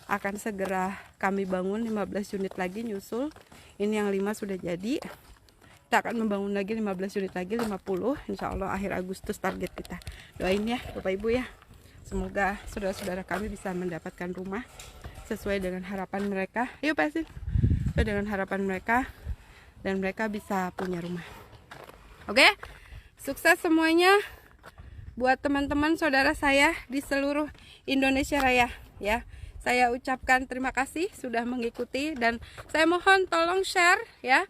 S1: akan segera kami bangun 15 unit lagi nyusul. Ini yang 5 sudah jadi. Kita akan membangun lagi 15 unit lagi, 50 insya Allah akhir Agustus target kita. Doain ya Bapak Ibu ya, semoga saudara-saudara kami bisa mendapatkan rumah sesuai dengan harapan mereka. Yuk pasti sesuai dengan harapan mereka dan mereka bisa punya rumah. Oke, sukses semuanya buat teman-teman saudara saya di seluruh Indonesia Raya ya. Saya ucapkan terima kasih sudah mengikuti dan saya mohon tolong share ya.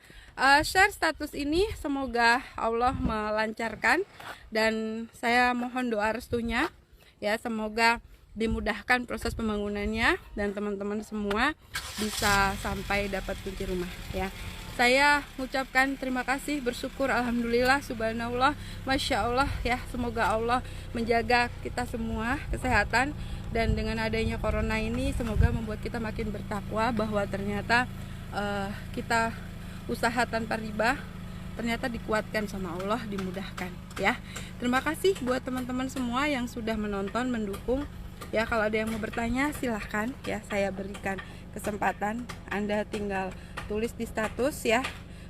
S1: Share status ini, semoga Allah melancarkan dan saya mohon doa restunya ya, semoga dimudahkan proses pembangunannya dan teman-teman semua bisa sampai dapat kunci rumah ya. Saya mengucapkan terima kasih, bersyukur, alhamdulillah, subhanallah, masya Allah ya. Semoga Allah menjaga kita semua kesehatan dan dengan adanya corona ini semoga membuat kita makin bertakwa bahwa ternyata kita usaha tanpa riba ternyata dikuatkan sama Allah, dimudahkan ya. Terima kasih buat teman-teman semua yang sudah menonton, mendukung ya. Kalau ada yang mau bertanya silahkan ya, saya berikan kesempatan. Anda tinggal tulis di status ya.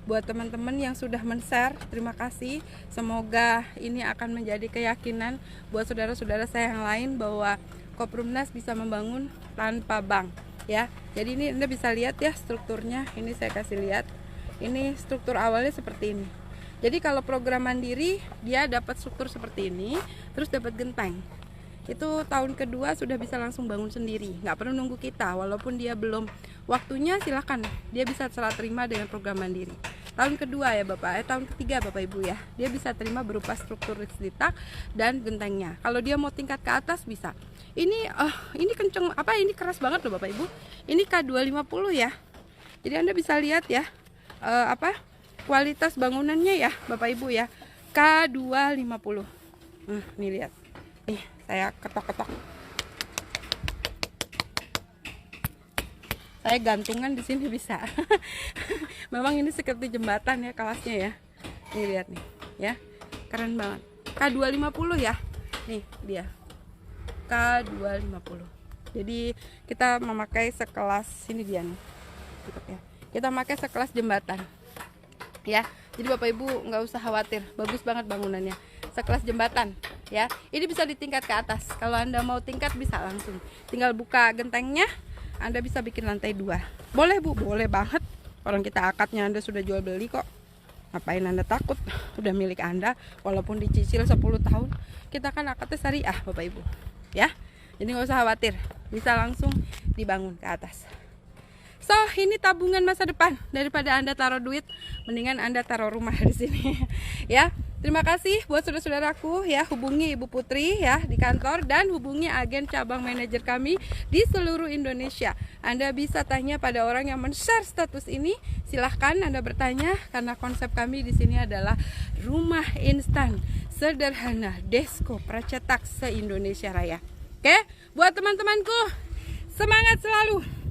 S1: Buat teman-teman yang sudah men-share, terima kasih. Semoga ini akan menjadi keyakinan buat saudara-saudara saya yang lain bahwa Koprumnas bisa membangun tanpa bank ya. Jadi ini Anda bisa lihat ya strukturnya. Ini saya kasih lihat. Ini struktur awalnya seperti ini. Jadi kalau program mandiri dia dapat struktur seperti ini, terus dapat genteng. Itu tahun kedua sudah bisa langsung bangun sendiri, nggak perlu nunggu kita. Walaupun dia belum waktunya, silahkan dia bisa serah terima dengan program mandiri. Tahun kedua ya Bapak, tahun ketiga Bapak Ibu ya, dia bisa terima berupa struktur litak dan gentengnya. Kalau dia mau tingkat ke atas bisa. Ini kenceng apa? Ini keras banget loh Bapak Ibu. Ini K250 ya. Jadi Anda bisa lihat ya. Kualitas bangunannya ya Bapak Ibu ya, K250. Nih lihat, nih saya ketok-ketok, saya gantungan di sini bisa. Memang ini seperti jembatan ya kelasnya ya. Nih lihat nih ya, keren banget. K250 ya, nih dia K250. Jadi kita memakai sekelas, ini dia nih ya. Kita pakai sekelas jembatan ya. Jadi Bapak Ibu nggak usah khawatir, bagus banget bangunannya, sekelas jembatan ya. Ini bisa ditingkat ke atas. Kalau Anda mau tingkat bisa langsung tinggal buka gentengnya, Anda bisa bikin lantai 2. Boleh Bu, boleh banget. Orang kita akadnya Anda sudah jual beli kok. Ngapain Anda takut? Udah milik Anda walaupun dicicil 10 tahun. Kita kan akadnya syariah Bapak Ibu ya. Jadi nggak usah khawatir, bisa langsung dibangun ke atas. So, ini tabungan masa depan. Daripada Anda taruh duit, mendingan Anda taruh rumah di sini ya. Terima kasih buat saudara-saudaraku ya. Hubungi Ibu Putri ya di kantor dan hubungi agen cabang manajer kami di seluruh Indonesia. Anda bisa tanya pada orang yang men-share status ini. Silahkan Anda bertanya karena konsep kami di sini adalah rumah instan sederhana Desko Pracetak se-Indonesia Raya. Oke, buat teman-temanku, semangat selalu.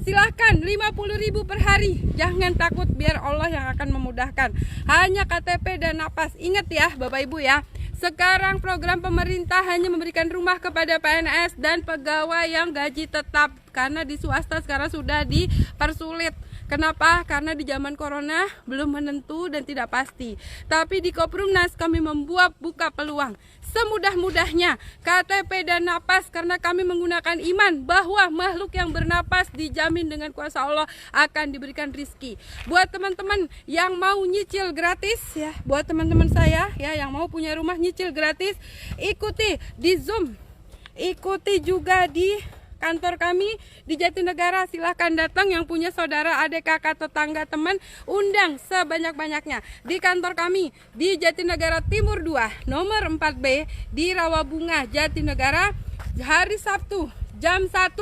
S1: Silahkan 50.000 per hari. Jangan takut, biar Allah yang akan memudahkan. Hanya KTP dan napas. Ingat ya Bapak Ibu ya, sekarang program pemerintah hanya memberikan rumah kepada PNS dan pegawai yang gaji tetap. Karena di swasta sekarang sudah dipersulit. Kenapa? Karena di zaman corona belum menentu dan tidak pasti. Tapi di Koprumnas kami membuat buka peluang semudah-mudahnya KTP dan napas, karena kami menggunakan iman bahwa makhluk yang bernapas dijamin dengan kuasa Allah akan diberikan rizki. Buat teman-teman yang mau nyicil gratis ya, buat teman-teman saya ya yang mau punya rumah nyicil gratis, ikuti di Zoom, ikuti juga di kantor kami di Jatinegara. Silahkan datang, yang punya saudara, adik, kakak, tetangga, teman, undang sebanyak-banyaknya di kantor kami di Jatinegara Timur 2 nomor 4B di Rawabunga, Jatinegara, hari Sabtu jam 1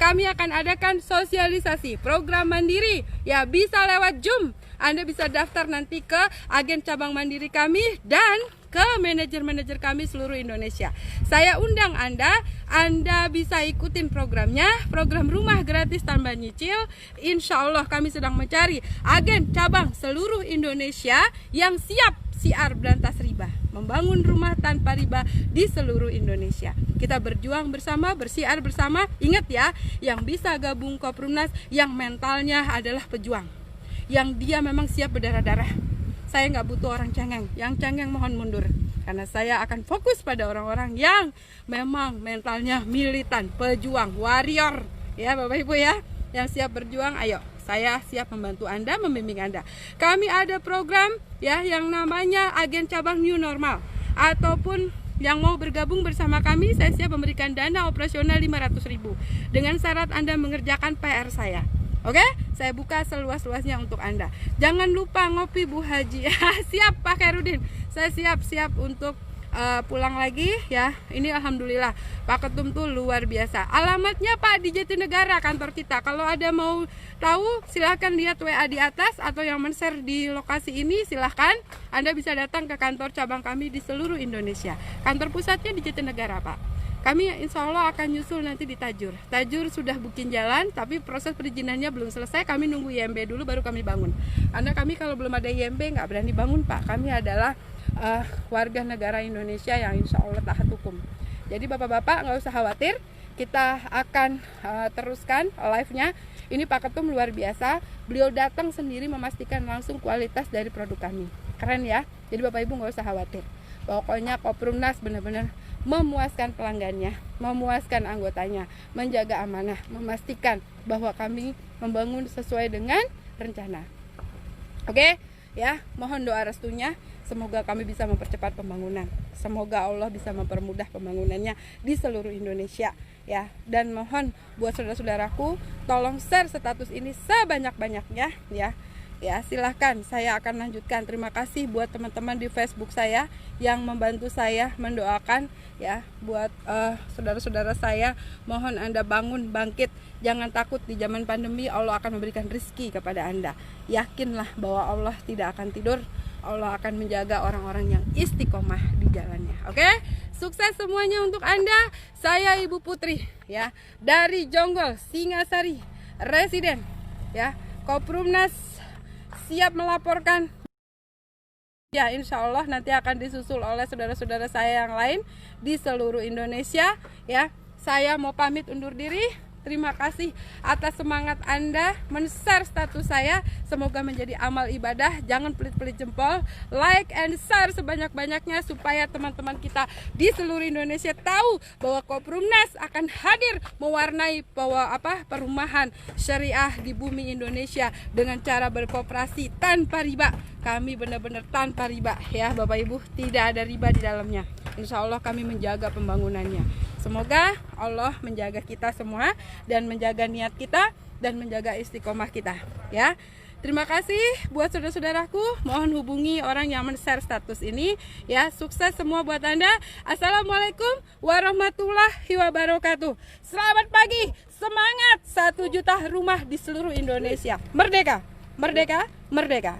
S1: kami akan adakan sosialisasi program mandiri. Ya, bisa lewat Zoom. Anda bisa daftar nanti ke agen cabang mandiri kami dan ke manajer-manajer kami seluruh Indonesia. Saya undang Anda bisa ikutin programnya, program rumah gratis tanpa nyicil. Insya Allah kami sedang mencari agen cabang seluruh Indonesia yang siap siar berantas riba, membangun rumah tanpa riba di seluruh Indonesia. Kita berjuang bersama, bersiar bersama. Ingat ya, yang bisa gabung Koprumnas yang mentalnya adalah pejuang, yang dia memang siap berdarah-darah. Saya nggak butuh orang cengeng, yang cengeng mohon mundur. Karena saya akan fokus pada orang-orang yang memang mentalnya militan, pejuang, warrior. Ya Bapak Ibu ya, yang siap berjuang, ayo. Saya siap membantu Anda, membimbing Anda. Kami ada program ya yang namanya agen cabang new normal. Ataupun yang mau bergabung bersama kami, saya siap memberikan dana operasional 500.000 dengan syarat Anda mengerjakan PR saya. Oke, saya buka seluas-luasnya untuk Anda. Jangan lupa ngopi Bu Haji. Siap Pak Khairudin. Saya siap untuk pulang lagi ya. Ini alhamdulillah Pak Ketum tuh luar biasa. Alamatnya Pak di Jatinegara kantor kita. Kalau ada mau tahu silahkan lihat WA di atas atau yang men-share di lokasi ini silahkan. Anda bisa datang ke kantor cabang kami di seluruh Indonesia. Kantor pusatnya di Jatinegara Pak. Kami insya Allah akan nyusul nanti di Tajur. Tajur sudah bikin jalan, tapi proses perizinannya belum selesai. Kami nunggu IMB dulu baru kami bangun. Karena kami kalau belum ada IMB nggak berani bangun Pak. Kami adalah warga negara Indonesia yang insya Allah taat hukum. Jadi bapak-bapak nggak usah khawatir. Kita akan teruskan live-nya. Ini Pak Ketum luar biasa. Beliau datang sendiri memastikan langsung kualitas dari produk kami. Keren ya. Jadi bapak ibu nggak usah khawatir. Pokoknya Koprumnas benar-benar memuaskan pelanggannya, memuaskan anggotanya, menjaga amanah, memastikan bahwa kami membangun sesuai dengan rencana. Oke, ya, mohon doa restunya. Semoga kami bisa mempercepat pembangunan. Semoga Allah bisa mempermudah pembangunannya di seluruh Indonesia, ya. Dan mohon buat saudara-saudaraku, tolong share status ini sebanyak-banyaknya, ya. Ya, silahkan saya akan lanjutkan. Terima kasih buat teman-teman di Facebook saya yang membantu saya mendoakan ya buat saudara-saudara saya. Mohon Anda bangun, bangkit, jangan takut. Di zaman pandemi Allah akan memberikan rezeki kepada Anda. Yakinlah bahwa Allah tidak akan tidur. Allah akan menjaga orang-orang yang istiqomah di jalannya. Oke? Sukses semuanya untuk Anda. Saya Ibu Putri ya dari Jonggol Singasari Residen ya. Koprumnas siap melaporkan. Ya, insya Allah nanti akan disusul oleh saudara-saudara saya yang lain di seluruh Indonesia. Ya, saya mau pamit undur diri. Terima kasih atas semangat Anda men-share status saya. Semoga menjadi amal ibadah. Jangan pelit-pelit jempol. Like and share sebanyak-banyaknya supaya teman-teman kita di seluruh Indonesia tahu bahwa Koprumnas akan hadir mewarnai perumahan syariah di bumi Indonesia dengan cara berkooperasi tanpa riba. Kami benar-benar tanpa riba ya Bapak Ibu. Tidak ada riba di dalamnya. Insya Allah kami menjaga pembangunannya. Semoga Allah menjaga kita semua dan menjaga niat kita dan menjaga istiqomah kita ya. Terima kasih buat saudara-saudaraku. Mohon hubungi orang yang men-share status ini ya. Sukses semua buat Anda. Assalamualaikum warahmatullahi wabarakatuh. Selamat pagi. Semangat 1 juta rumah di seluruh Indonesia. Merdeka, merdeka, merdeka.